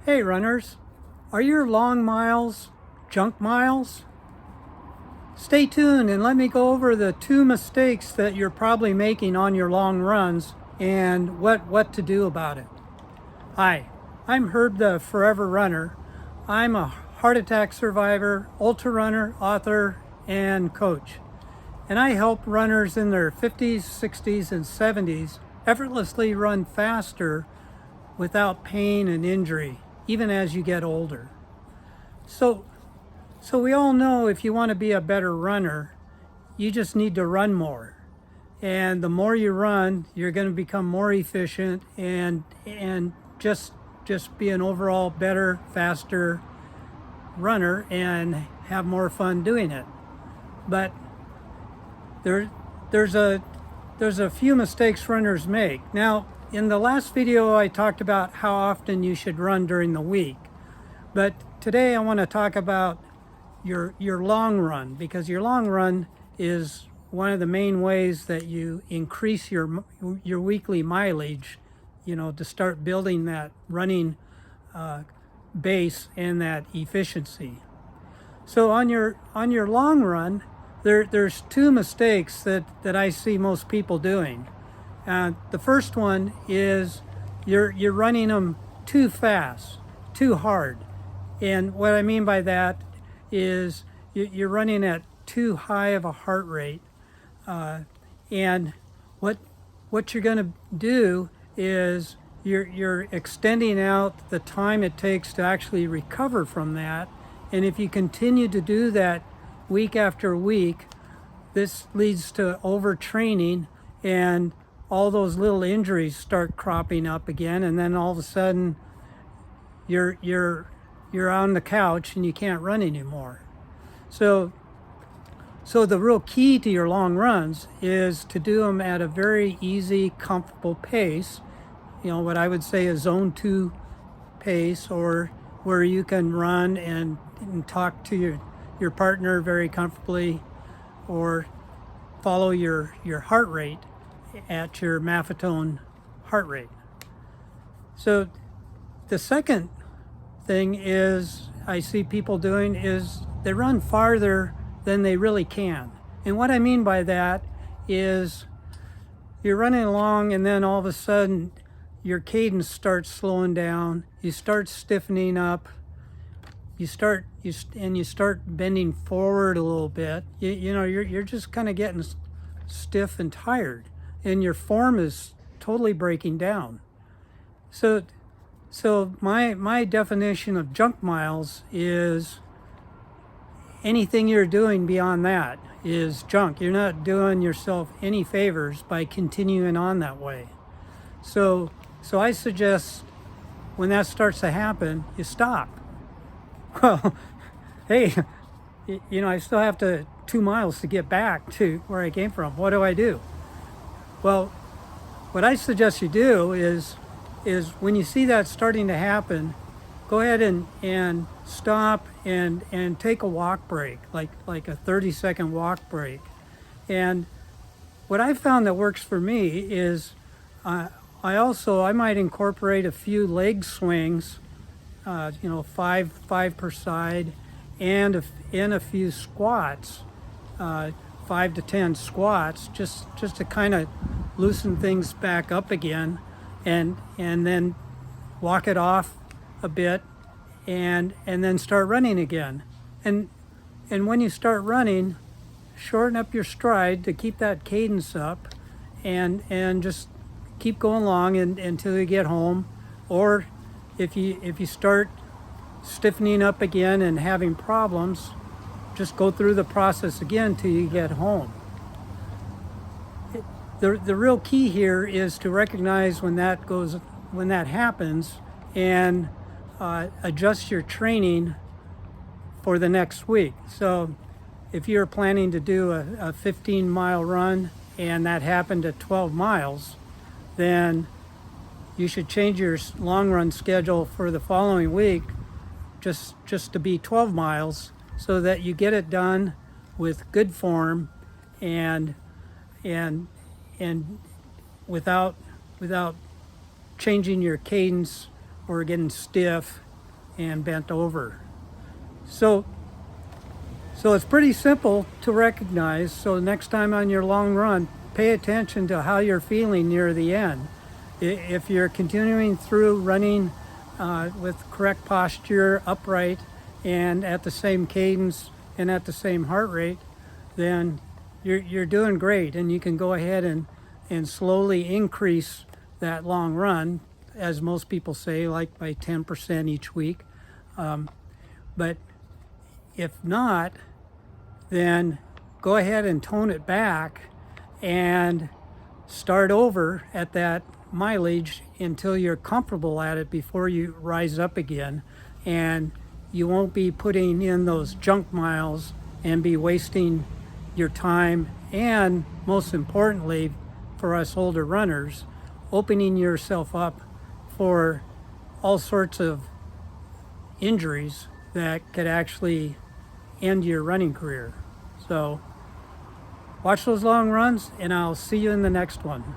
Hey runners, are your long miles junk miles? Stay tuned and let me go over the 2 mistakes that you're probably making on your long runs and what to do about it. Hi, I'm Herb the Forever Runner. I'm a heart attack survivor, ultra runner, author, and coach. And I help runners in their 50s, 60s, and 70s effortlessly run faster without pain and injury, even as you get older. So, so we all know if you want to be a better runner, you just need to run more. And the more you run, you're going to become more efficient and just be an overall better, faster runner and have more fun doing it. But there there's a few mistakes runners make. Now, in the last video I talked about how often you should run during the week. But today I want to talk about your long run, because your long run is one of the main ways that you increase your weekly mileage, to start building that running base and that efficiency. So on your long run, there's 2 mistakes that I see most people doing. The first one is you're running them too fast, too hard. And what I mean by that is you're running at too high of a heart rate. And what you're going to do is you're extending out the time it takes to actually recover from that. And if you continue to do that week after week, this leads to overtraining, and all those little injuries start cropping up again, and then all of a sudden you're on the couch and you can't run anymore. So the real key to your long runs is to do them at a very easy, comfortable pace. What I would say a zone 2 pace, or where you can run and talk to your partner very comfortably, or follow your heart rate at your Maffetone heart rate. So the second thing is I see people doing is they run farther than they really can. And what I mean by that is you're running along and then all of a sudden your cadence starts slowing down, you start stiffening up, you start bending forward a little bit. You're just kind of getting stiff and tired, and your form is totally breaking down. So my definition of junk miles is anything you're doing beyond that is junk. You're not doing yourself any favors by continuing on that way. So I suggest when that starts to happen, you stop. Well, hey, I still have 2 miles to get back to where I came from. What do I do? Well, what I suggest you do is when you see that starting to happen, go ahead and stop and take a walk break, like a 30-second walk break. And what I found that works for me is I might incorporate a few leg swings, five per side, and a few squats, 5 to 10 squats, just to kind of loosen things back up again, and then walk it off a bit, and then start running again. And when you start running, shorten up your stride to keep that cadence up, and just keep going along until you get home. Or if you start stiffening up again and having problems, just go through the process again till you get home. The real key here is to recognize when that happens, and adjust your training for the next week. So if you're planning to do a 15-mile run and that happened at 12 miles, then you should change your long run schedule for the following week just to be 12 miles, so that you get it done with good form and without changing your cadence or getting stiff and bent over. So it's pretty simple to recognize. So next time on your long run, pay attention to how you're feeling near the end. If you're continuing through running with correct posture, upright, and at the same cadence and at the same heart rate, then you're doing great, and you can go ahead and slowly increase that long run, as most people say, like by 10% each week. But if not, then go ahead and tone it back and start over at that mileage until you're comfortable at it before you rise up again. And you won't be putting in those junk miles and be wasting your time, and most importantly for us older runners, opening yourself up for all sorts of injuries that could actually end your running career. So watch those long runs, and I'll see you in the next one.